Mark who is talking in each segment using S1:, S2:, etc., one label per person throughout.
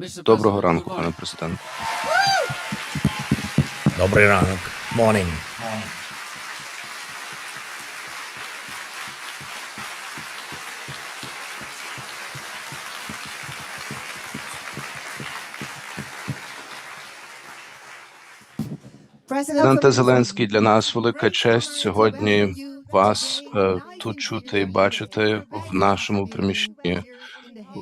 S1: Доброго ранку, пане президент.
S2: Добрий ранок. Morning.
S1: Президенте Зеленський, для нас велика честь сьогодні вас тут чути і бачити в нашому приміщенні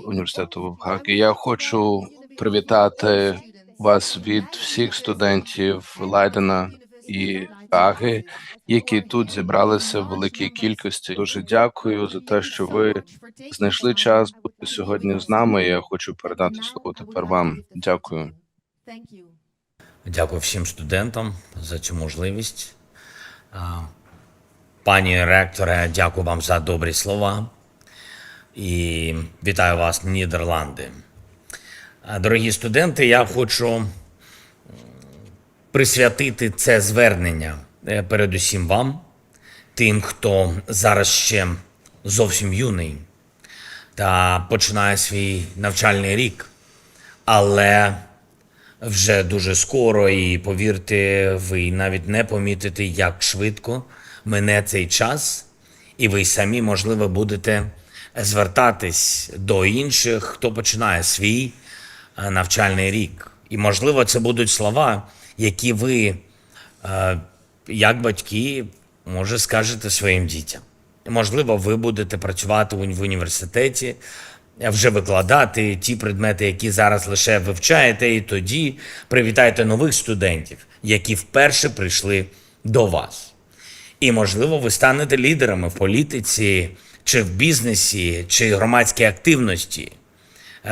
S1: університету в Гагі. Я хочу привітати вас від всіх студентів Лайдена і Гаги, які тут зібралися в великій кількості. Дуже дякую за те, що ви знайшли час бути сьогодні з нами. Я хочу передати слово тепер вам. Дякую.
S2: Дякую всім студентам за цю можливість. Пані ректоре, дякую вам за добрі слова. І вітаю вас, Нідерланди. Дорогі студенти, я хочу присвятити це звернення передусім вам, тим, хто зараз ще зовсім юний та починає свій навчальний рік. Але вже дуже скоро, і повірте, ви навіть не помітите, як швидко мине цей час, і ви самі, можливо, будете звертатись до інших, хто починає свій навчальний рік. І, можливо, це будуть слова, які ви, як батьки, може, скажете своїм дітям. Можливо, ви будете працювати в університеті, вже викладати ті предмети, які зараз лише вивчаєте, і тоді привітайте нових студентів, які вперше прийшли до вас. І, можливо, ви станете лідерами в політиці, чи в бізнесі, чи громадській активності,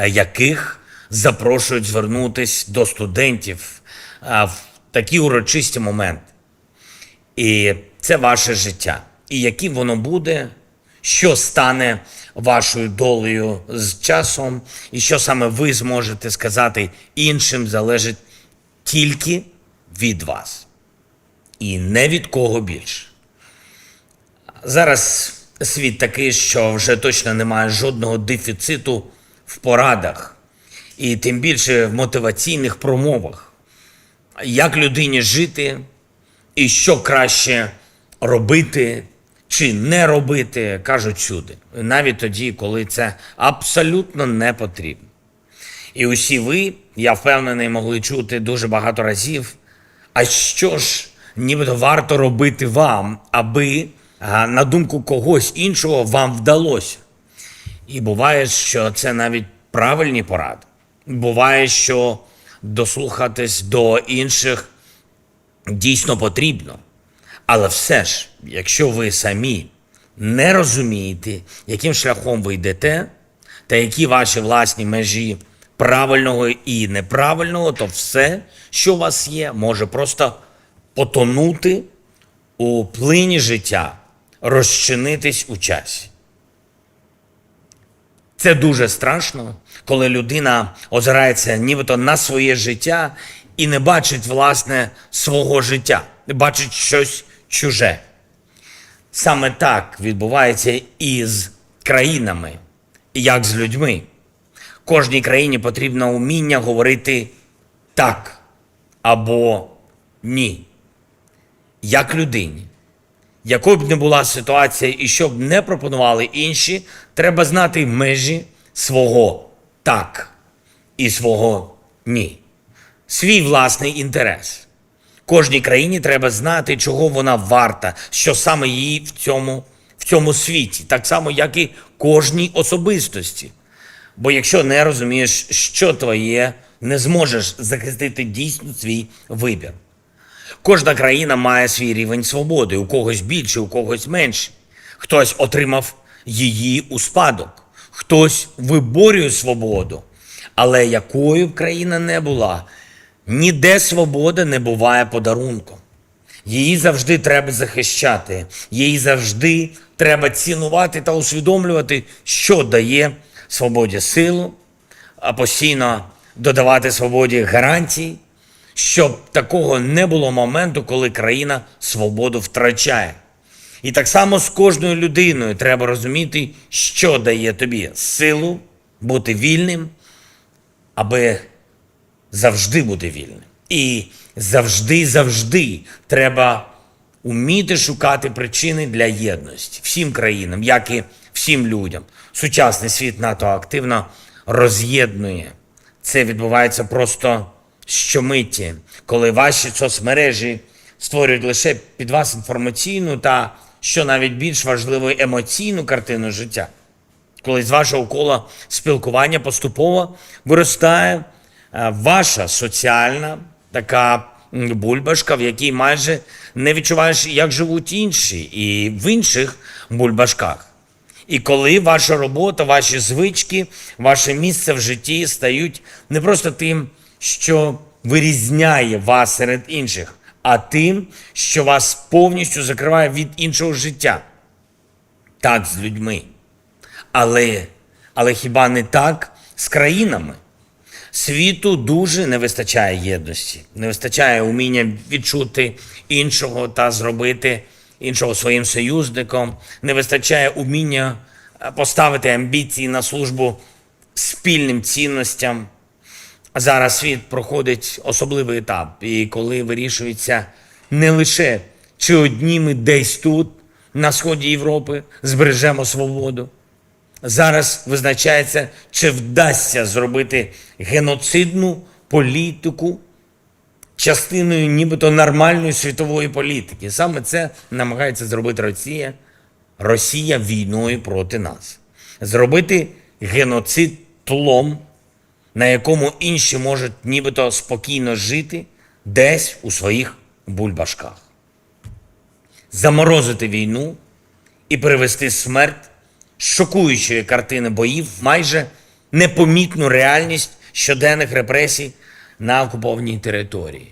S2: яких запрошують звернутися до студентів в такі урочисті моменти. І це ваше життя. І яким воно буде, що стане вашою долею з часом, і що саме ви зможете сказати іншим, залежить тільки від вас. І не від кого більше. Зараз світ такий, що вже точно немає жодного дефіциту в порадах, і тим більше в мотиваційних промовах. Як людині жити, і що краще робити, чи не робити, кажуть всюди. Навіть тоді, коли це абсолютно не потрібно. І усі ви, я впевнений, могли чути дуже багато разів, а що ж нібито варто робити вам, аби, на думку когось іншого, вам вдалося. І буває, що це навіть правильні поради. Буває, що дослухатись до інших дійсно потрібно. Але все ж, якщо ви самі не розумієте, яким шляхом ви йдете, та які ваші власні межі правильного і неправильного, то все, що у вас є, може просто потонути у плині життя, розчинитись у часі. Це дуже страшно, коли людина озирається нібито на своє життя і не бачить, власне, свого життя, не бачить щось чуже. Саме так відбувається і з країнами, як з людьми. Кожній країні потрібно вміння говорити «так» або «ні». Як людині. Якою б не була ситуація і що б не пропонували інші, треба знати межі свого «так» і свого «ні». Свій власний інтерес. Кожній країні треба знати, чого вона варта, що саме їй в цьому світі, так само, як і кожній особистості. Бо якщо не розумієш, що твоє, не зможеш захистити дійсно свій вибір. Кожна країна має свій рівень свободи, у когось більше, у когось менше. Хтось отримав її у спадок, хтось виборює свободу. Але якою б країна не була, ніде свобода не буває подарунком. Її завжди треба захищати, її завжди треба цінувати та усвідомлювати, що дає свободі силу, а постійно додавати свободі гарантій, щоб такого не було моменту, коли країна свободу втрачає. І так само з кожною людиною треба розуміти, що дає тобі силу бути вільним, аби завжди бути вільним. І завжди треба уміти шукати причини для єдності всім країнам, як і всім людям. Сучасний світ надто активно роз'єднує. Це відбувається просто щомиті, коли ваші соцмережі створюють лише під вас інформаційну та, що навіть більш важливо, емоційну картину життя. Коли з вашого кола спілкування поступово виростає ваша соціальна така бульбашка, в якій майже не відчуваєш, як живуть інші, і в інших бульбашках. І коли ваша робота, ваші звички, ваше місце в житті стають не просто тим, що вирізняє вас серед інших, а тим, що вас повністю закриває від іншого життя. Так з людьми. Але хіба не так з країнами? Світу дуже не вистачає єдності, не вистачає уміння відчути іншого та зробити іншого своїм союзником, не вистачає уміння поставити амбіції на службу спільним цінностям. Зараз світ проходить особливий етап, і коли вирішується не лише, чи одні ми десь тут, на сході Європи, збережемо свободу. Зараз визначається, чи вдасться зробити геноцидну політику частиною нібито нормальної світової політики. Саме це намагається зробити Росія. Росія війною проти нас. Зробити геноцид тлом, на якому інші можуть нібито спокійно жити десь у своїх бульбашках. Заморозити війну і привести смерть з шокуючої картини боїв в майже непомітну реальність щоденних репресій на окупованій території.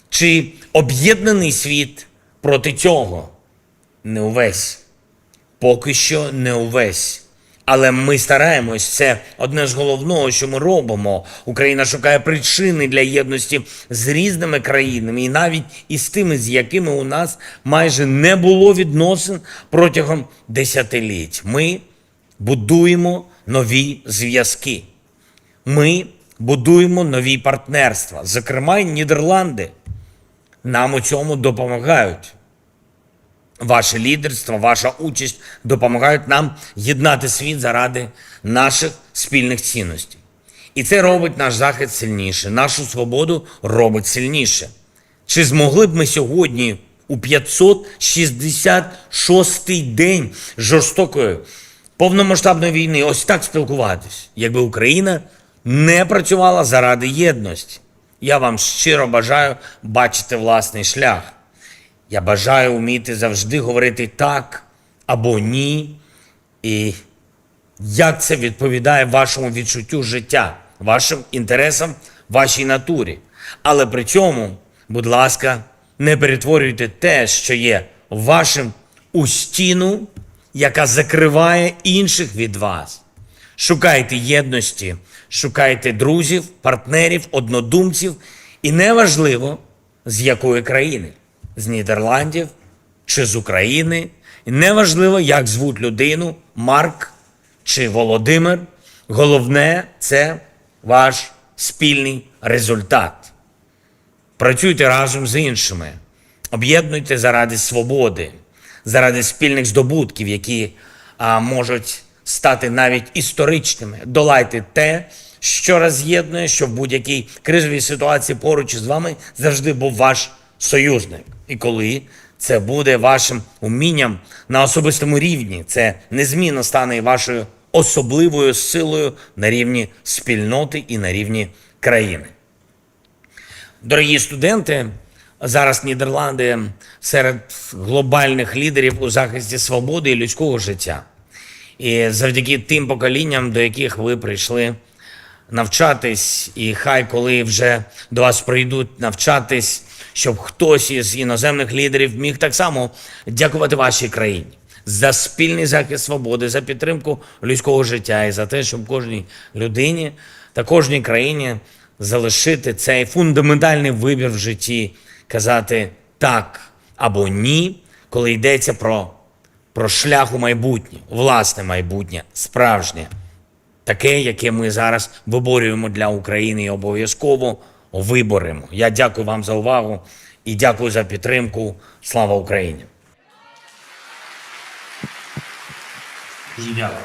S2: Чи об'єднаний світ проти цього? Не увесь. Поки що не увесь. Але ми стараємось, це одне з головного, що ми робимо. Україна шукає причини для єдності з різними країнами, і навіть із тими, з якими у нас майже не було відносин протягом десятиліть. Ми будуємо нові зв'язки. Ми будуємо нові партнерства. Зокрема, і Нідерланди нам у цьому допомагають. Ваше лідерство, ваша участь допомагають нам єднати світ заради наших спільних цінностей. І це робить наш захист сильніше, нашу свободу робить сильніше. Чи змогли б ми сьогодні у 566-й день жорстокої повномасштабної війни ось так спілкуватись, якби Україна не працювала заради єдності? Я вам щиро бажаю бачити власний шлях. Я бажаю вміти завжди говорити так або ні. І як це відповідає вашому відчуттю життя, вашим інтересам, вашій натурі. Але при цьому, будь ласка, не перетворюйте те, що є вашим, у стіну, яка закриває інших від вас. Шукайте єдності, шукайте друзів, партнерів, однодумців. І неважливо, з якої країни. З Нідерландів чи з України. І неважливо, як звуть людину, Марк чи Володимир. Головне – це ваш спільний результат. Працюйте разом з іншими. Об'єднуйте заради свободи, заради спільних здобутків, які можуть стати навіть історичними. Долайте те, що роз'єднує, щоб в будь-якій кризовій ситуації поруч із вами завжди був ваш союзник. І коли це буде вашим умінням на особистому рівні, це незмінно стане і вашою особливою силою на рівні спільноти і на рівні країни. Дорогі студенти, зараз Нідерланди серед глобальних лідерів у захисті свободи і людського життя. І завдяки тим поколінням, до яких ви прийшли навчатись, і хай коли вже до вас прийдуть навчатись, щоб хтось із іноземних лідерів міг так само дякувати вашій країні за спільний захист свободи, за підтримку людського життя і за те, щоб кожній людині та кожній країні залишити цей фундаментальний вибір в житті, казати так або ні, коли йдеться про шлях у майбутнє, власне майбутнє, справжнє. таке, яке ми зараз виборюємо для України і обов'язково виборемо. Я дякую вам за увагу і дякую за підтримку. Слава Україні! Дуже дякую.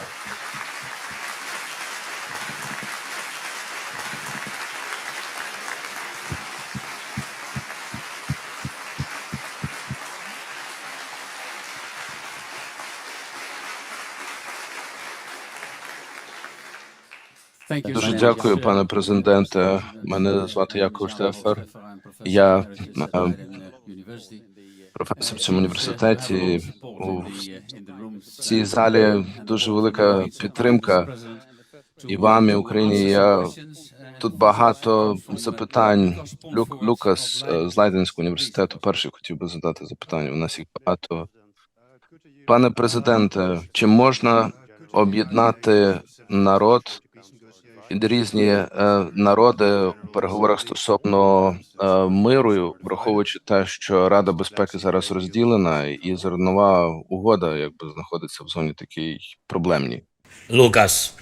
S1: Дуже дякую, пане президенте. Мене звати Яков Штефер. Я професор в цьому університеті. У цій залі дуже велика підтримка і вам, і Україні. Я тут багато запитань. Лукас з Лайденського університету перший хотів би задати запитання. У нас їх багато. Пане президенте, чи можна об'єднати народ, різні народи у переговорах стосовно миру, враховуючи те, що Рада безпеки зараз розділена, і зернова угода якби знаходиться в зоні такій проблемній?
S2: Лукас,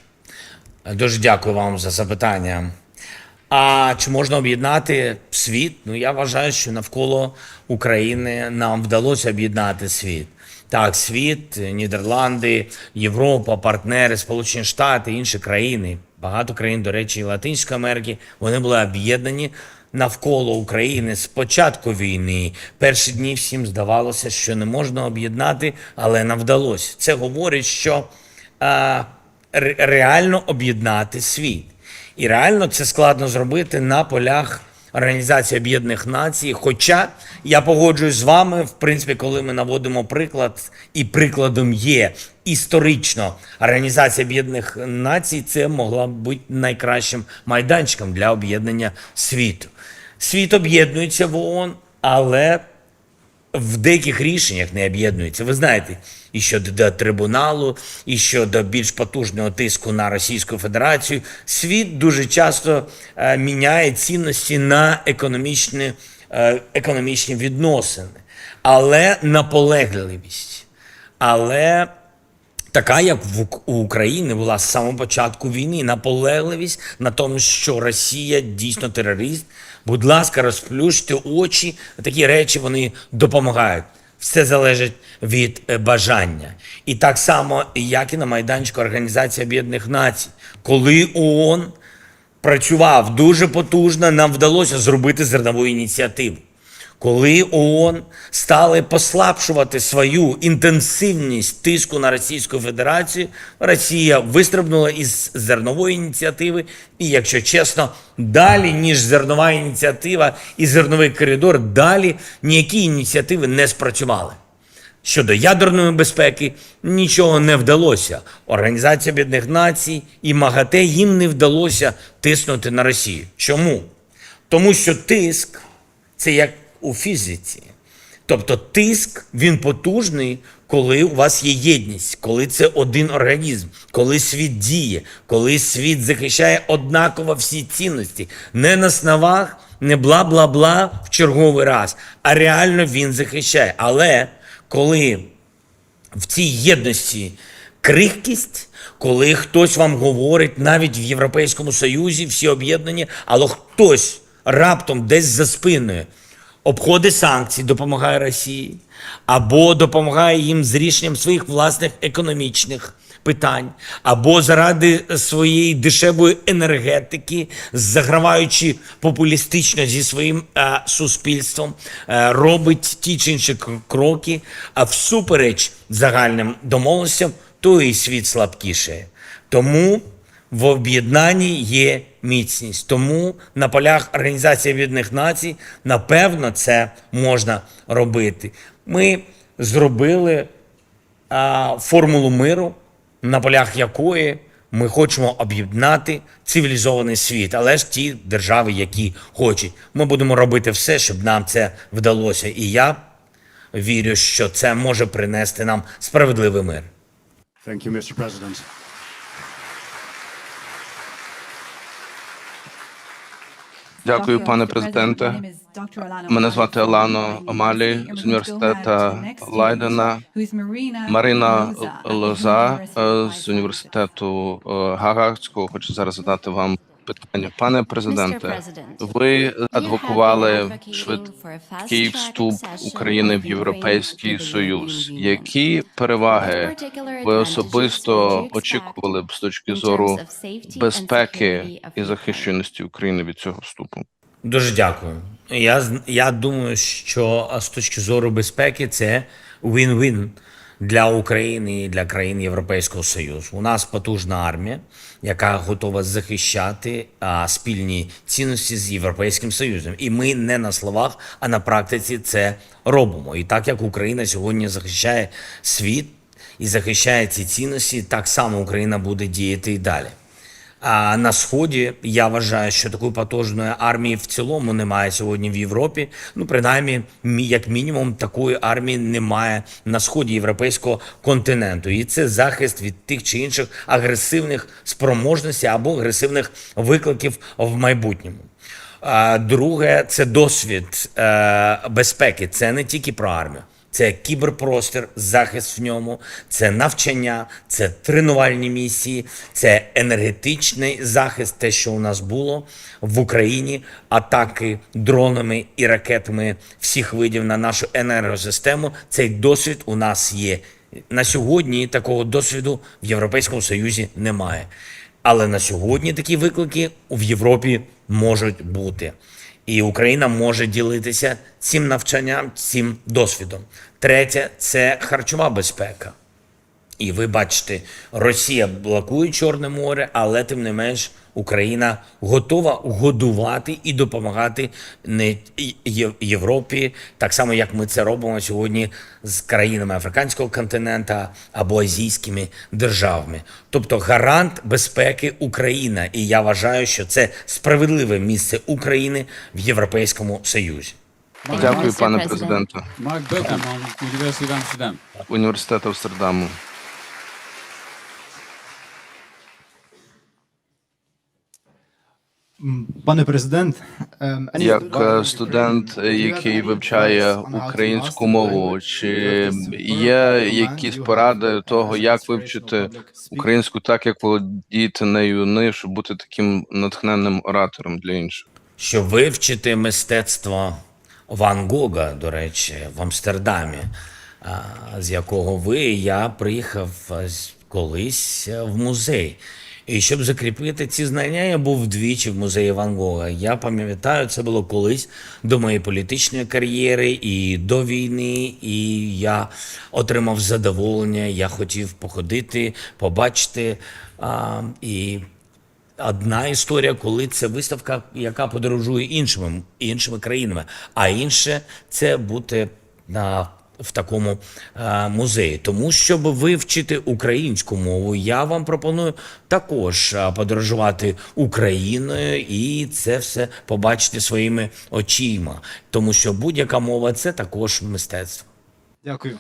S2: дуже дякую вам за запитання. А чи можна об'єднати світ? Ну, я вважаю, що навколо України нам вдалося об'єднати світ. Так, світ, Нідерланди, Європа, партнери, Сполучені Штати, інші країни, багато країн, до речі, і Латинської Америки, вони були об'єднані навколо України з початку війни. Перші дні всім здавалося, що не можна об'єднати, але нам вдалося. Це говорить, що реально об'єднати світ. І реально це складно зробити на полях Організації Об'єднаних Націй. Хоча я погоджуюсь з вами, в принципі, коли ми наводимо приклад, і прикладом є історично Організація Об'єднаних Націй, це могла б бути найкращим майданчиком для об'єднання світу. Світ об'єднується в ООН, але в деяких рішеннях не об'єднується. Ви знаєте, і щодо трибуналу, і щодо більш потужного тиску на Російську Федерацію. Світ дуже часто міняє цінності на економічні відносини. Але наполегливість, але така, як у Україні була з самого початку війни, наполегливість на тому, що Росія дійсно терорист. Будь ласка, розплющте очі, такі речі вони допомагають. Все залежить від бажання. І так само, як і на майданчику Організації Об'єднаних Націй. Коли ООН працював дуже потужно, нам вдалося зробити зернову ініціативу. Коли ООН стали послабшувати свою інтенсивність тиску на Російську Федерацію, Росія вистрибнула із зернової ініціативи. І, якщо чесно, далі, ніж зернова ініціатива і зерновий коридор, далі ніякі ініціативи не спрацювали. Щодо ядерної безпеки нічого не вдалося. Організація Об'єднаних Націй і МАГАТЕ їм не вдалося тиснути на Росію. Чому? Тому що тиск – це як у фізиці. Тобто тиск, він потужний, коли у вас є єдність, коли це один організм, коли світ діє, коли світ захищає однаково всі цінності. Не на словах, не бла-бла-бла в черговий раз, а реально він захищає. Але коли в цій єдності крихкість, коли хтось вам говорить, навіть в Європейському Союзі всі об'єднані, але хтось раптом десь за спиною обходить санкції, допомагає Росії, або допомагає їм з рішенням своїх власних економічних питань, або заради своєї дешевої енергетики, заграваючи популістично зі своїм суспільством, робить ті чи інші кроки, а всупереч загальним домовленостям, то і світ слабкішає. Тому в об'єднанні є міцність. Тому на полях Організації Об'єднаних Націй, напевно, це можна робити. Ми зробили формулу миру, на полях якої ми хочемо об'єднати цивілізований світ. Але ж ті держави, які хочуть. Ми будемо робити все, щоб нам це вдалося. І я вірю, що це може принести нам справедливий мир.
S3: Thank you, Mr. President.
S1: Дякую, пане президенте. Мене звати Елано Омалі з університету Лайдена. Марина Лоза з університету Гагарського хочу зараз задати вам питання. Пане президенте, ви адвокували швидкий вступ України в Європейський Союз. Які переваги ви особисто очікували б з точки зору безпеки і захищеності України від цього вступу?
S2: Дуже дякую. Я думаю, що з точки зору безпеки це win-win для України і для країн Європейського Союзу. У нас потужна армія, яка готова захищати спільні цінності з Європейським Союзом. І ми не на словах, а на практиці це робимо. І так як Україна сьогодні захищає світ і захищає ці цінності, так само Україна буде діяти і далі. А на Сході я вважаю, що такої потужної армії в цілому немає сьогодні в Європі. Ну, принаймні, як мінімум, такої армії немає на Сході європейського континенту. І це захист від тих чи інших агресивних спроможностей або агресивних викликів в майбутньому. Друге, це досвід безпеки. Це не тільки про армію. Це кіберпростір, захист в ньому, це навчання, це тренувальні місії, це енергетичний захист, те, що у нас було в Україні, атаки дронами і ракетами всіх видів на нашу енергосистему. Цей досвід у нас є. На сьогодні такого досвіду в Європейському Союзі немає. Але на сьогодні такі виклики в Європі можуть бути. І Україна може ділитися цим навчанням, цим досвідом. Третє – це харчова безпека. І ви бачите, Росія блокує Чорне море, але тим не менш Україна готова годувати і допомагати Європі, так само як ми це робимо сьогодні з країнами африканського континенту або азійськими державами. Тобто гарант безпеки Україна. І я вважаю, що це справедливе місце України в Європейському Союзі.
S1: Дякую, пане президенте.
S4: Mark Buckingham, University of Amsterdam.
S1: Університет Амстердаму.
S5: Пане президент,
S1: Як студент, який вивчає українську мову, чи є якісь поради того, як вивчити українську так, як володіти нею, щоб бути таким натхненним оратором для інших?
S2: Щоб вивчити мистецтво Ван Гога, до речі, в Амстердамі, з якого я приїхав колись в музей. І щоб закріпити ці знання, я був двічі в музеї Ван Гога. Я пам'ятаю, це було колись до моєї політичної кар'єри і до війни, і я отримав задоволення, я хотів походити, побачити. І одна історія, коли це виставка, яка подорожує іншими країнами, а інше – це бути в такому музеї. Тому, щоб вивчити українську мову, я вам пропоную також подорожувати Україною і це все побачити своїми очима. Тому що будь-яка мова – це також мистецтво.
S5: дякую.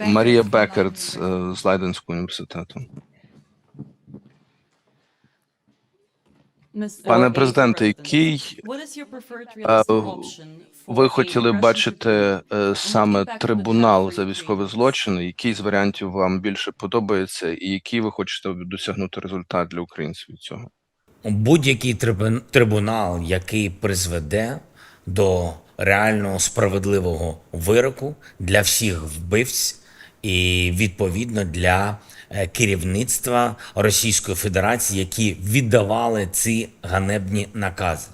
S1: Марія Беккер з Лайденського університету. Пане президенте, який ви хотіли бачити саме трибунал за військові злочини? Який з варіантів вам більше подобається і який ви хочете досягнути результат для українців від цього?
S2: Будь-який трибунал, який призведе до реального справедливого вироку для всіх вбивць і, відповідно, для керівництва Російської Федерації, які віддавали ці ганебні накази.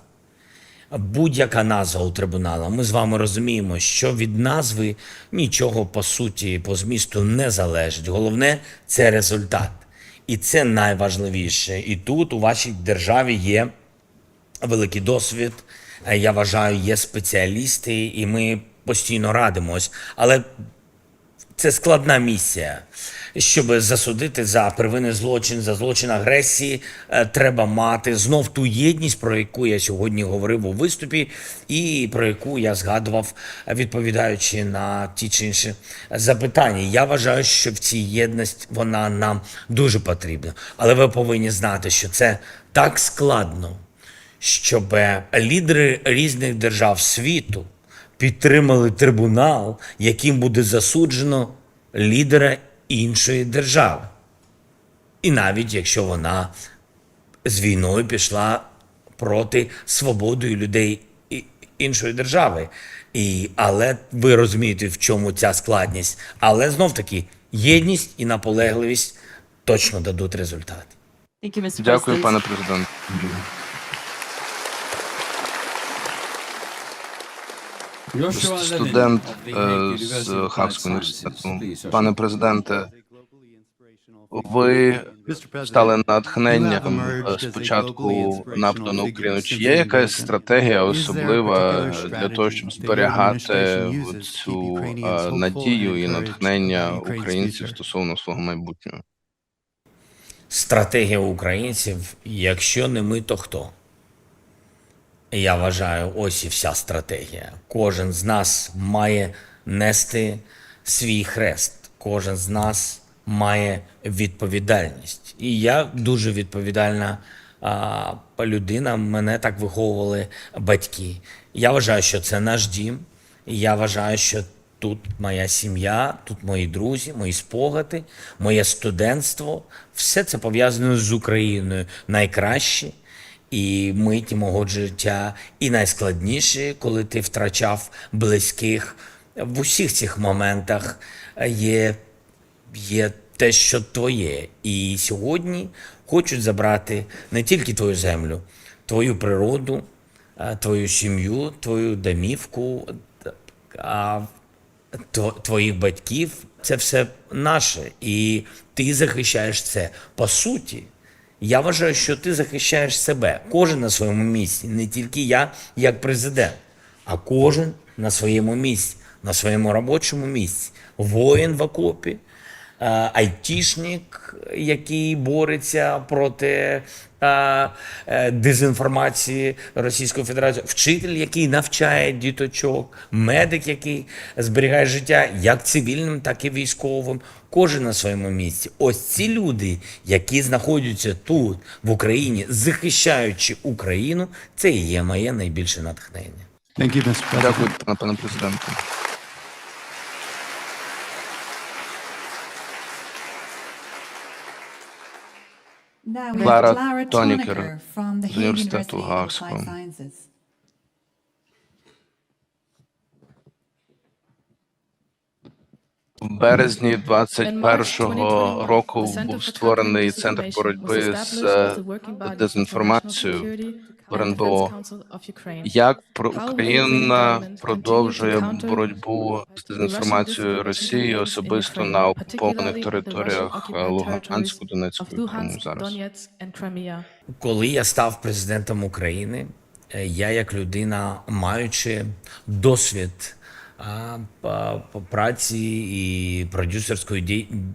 S2: Будь-яка назва у трибунала, ми з вами розуміємо, що від назви нічого по суті, по змісту не залежить. Головне – це результат. І це найважливіше. І тут у вашій державі є великий досвід, я вважаю, є спеціалісти, і ми постійно радимось. Але Це складна місія. Щоб засудити за первинний злочин, за злочин агресії, треба мати знов ту єдність, про яку я сьогодні говорив у виступі, і про яку я згадував, відповідаючи на ті чи інші запитання. Я вважаю, що в цій єдність вона нам дуже потрібна. Але ви повинні знати, що це так складно, щоб лідери різних держав світу підтримали трибунал, яким буде засуджено лідера іншої держави. І навіть якщо вона з війною пішла проти свободи людей іншої держави. Але ви розумієте, в чому ця складність. Але знов-таки єдність і наполегливість точно дадуть результат.
S1: Дякую, пане президент.
S4: Joshua Levin
S1: Студент
S4: of the Hague
S1: з
S4: University of Applied
S1: Хагського
S4: Sciences.
S1: університету.
S4: Please, Joshua.
S1: Пане президенте, ви стали натхненням спочатку нападу на Україну. Чи є якась стратегія особлива для того, щоб зберігати цю надію і натхнення українців стосовно свого майбутнього?
S2: Стратегія українців, якщо не ми, то хто? Я вважаю, ось і вся стратегія. Кожен з нас має нести свій хрест. Кожен з нас має відповідальність. І я дуже відповідальна людина, мене так виховували батьки. Я вважаю, що це наш дім. І я вважаю, що тут моя сім'я, тут мої друзі, мої спогади, моє студентство. Все це пов'язано з Україною. Найкраще і миті мого життя, і найскладніше, коли ти втрачав близьких. В усіх цих моментах є те, що твоє. І сьогодні хочуть забрати не тільки твою землю, твою природу, твою сім'ю, твою домівку, твоїх батьків. Це все наше. І ти захищаєш це. По суті, я вважаю, що ти захищаєш себе. Кожен на своєму місці. Не тільки я, як президент, а кожен на своєму місці, на своєму робочому місці. Воїн в окопі, айтішник, який бореться проти дезінформації Російської Федерації, вчитель, який навчає діточок, медик, який зберігає життя як цивільним, так і військовим. Кожен на своєму місці. Ось ці люди, які знаходяться тут, в Україні, захищаючи Україну, це і є моє найбільше натхнення.
S3: Thank you, Mr. President.
S1: Дякую, пане президенте.
S6: Клара Тонікер з університету Гаагського.
S1: В березні 21-го року був створений Центр боротьби з дезінформацією в РНБО. Як Україна продовжує боротьбу з дезінформацією Росії особисто на окупованих територіях Луганську, Донецьку і Криму зараз?
S2: Коли я став президентом України, я як людина, маючи досвід по праці і продюсерської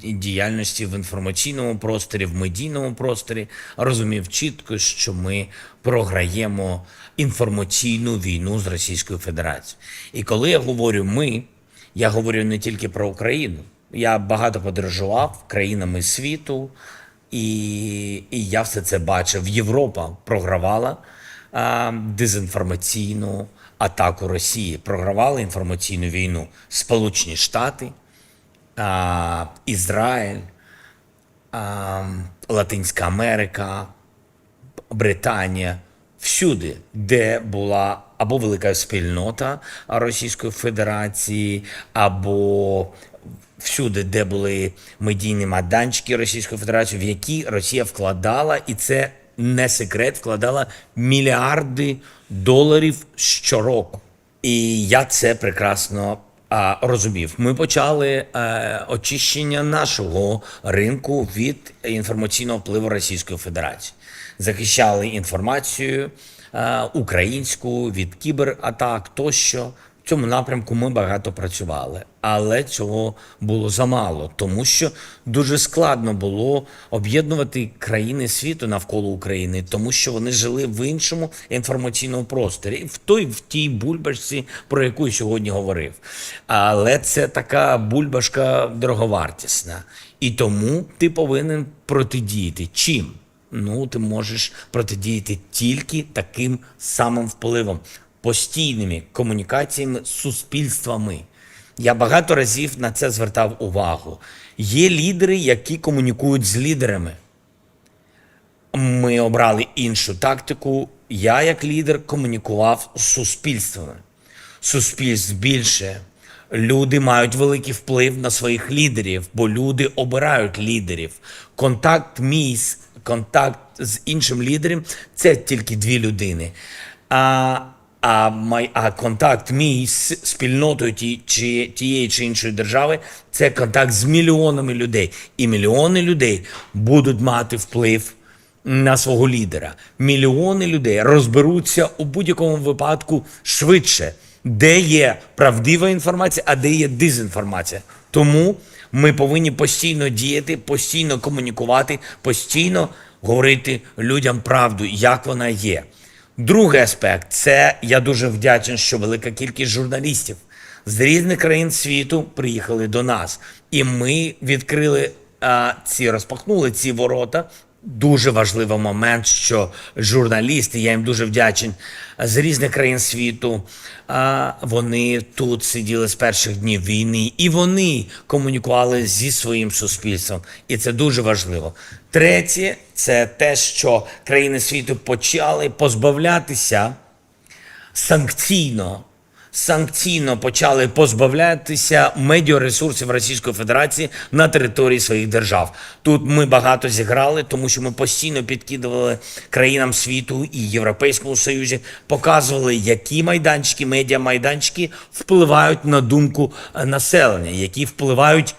S2: діяльності в інформаційному просторі, в медійному просторі, розумів чітко, що ми програємо інформаційну війну з Російською Федерацією. І коли я говорю «ми», я говорю не тільки про Україну. Я багато подорожував країнами світу, і я все це бачив. Європа програвала дезінформаційну атаку Росії, програвали інформаційну війну. Сполучені Штати, Ізраїль, Латинська Америка, Британія. Всюди, де була або велика спільнота Російської Федерації, або всюди, де були медійні майданчики Російської Федерації, в які Росія вкладала, і це не секрет, вкладала мільярди доларів щороку. І я це прекрасно розумів. Ми почали очищення нашого ринку від інформаційного впливу Російської Федерації. Захищали інформацію українську від кібератак тощо. В цьому напрямку ми багато працювали, але цього було замало, тому що дуже складно було об'єднувати країни світу навколо України, тому що вони жили в іншому інформаційному просторі, в тій бульбашці, про яку я сьогодні говорив. Але це така бульбашка дороговартісна. І тому ти повинен протидіяти. Чим? Ну, ти можеш протидіяти тільки таким самим впливом, постійними комунікаціями з суспільствами. Я багато разів на це звертав увагу. Є лідери, які комунікують з лідерами. Ми обрали іншу тактику. Я, як лідер, комунікував з суспільствами. Суспільств більше. Люди мають великий вплив на своїх лідерів, бо люди обирають лідерів. Контакт з іншим лідером – це тільки дві людини. А контакт мій з спільнотою тієї чи іншої держави – це контакт з мільйонами людей. І мільйони людей будуть мати вплив на свого лідера. Мільйони людей розберуться у будь-якому випадку швидше, де є правдива інформація, а де є дезінформація. Тому ми повинні постійно діяти, постійно комунікувати, постійно говорити людям правду, як вона є. Другий аспект – це я дуже вдячний, що велика кількість журналістів з різних країн світу приїхали до нас. І ми відкрили розпахнули ці ворота. Дуже важливий момент, що журналісти, я їм дуже вдячний, з різних країн світу, вони тут сиділи з перших днів війни, і вони комунікували зі своїм суспільством. І це дуже важливо. Третє – це те, що країни світу почали позбавлятися санкційно почали позбавлятися медіаресурсів Російської Федерації на території своїх держав. Тут ми багато зіграли, тому що ми постійно підкидували країнам світу і Європейському Союзі, показували, які майданчики, медіамайданчики впливають на думку населення, які впливають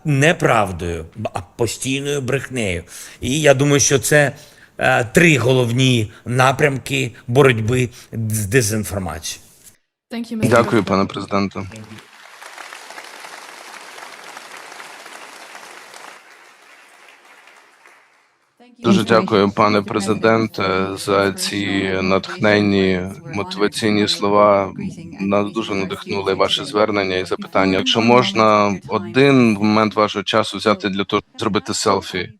S2: неправдою, а постійною брехнею. І я думаю, що це три головні напрямки боротьби з дезінформацією.
S1: Дякую, пане президенте. Дуже дякую, пане президенте, за ці натхненні, мотиваційні слова. Нас дуже надихнули ваше звернення і запитання. Якщо можна, один момент вашого часу взяти для того, щоб зробити селфі.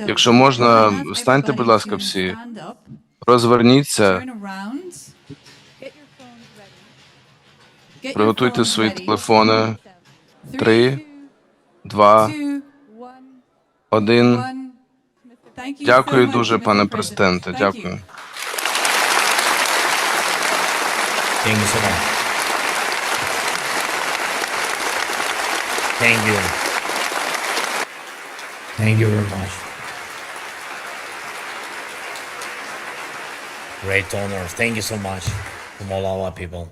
S1: Якщо можна, встаньте, будь ласка, всі. Розверніться. Приготуйте свої телефони. 3, 2, 1. Дякую дуже, пане президенте. Дякую.
S2: Thank you so much. Thank you. Thank you very much. Great honor. Thank you so much from all our people.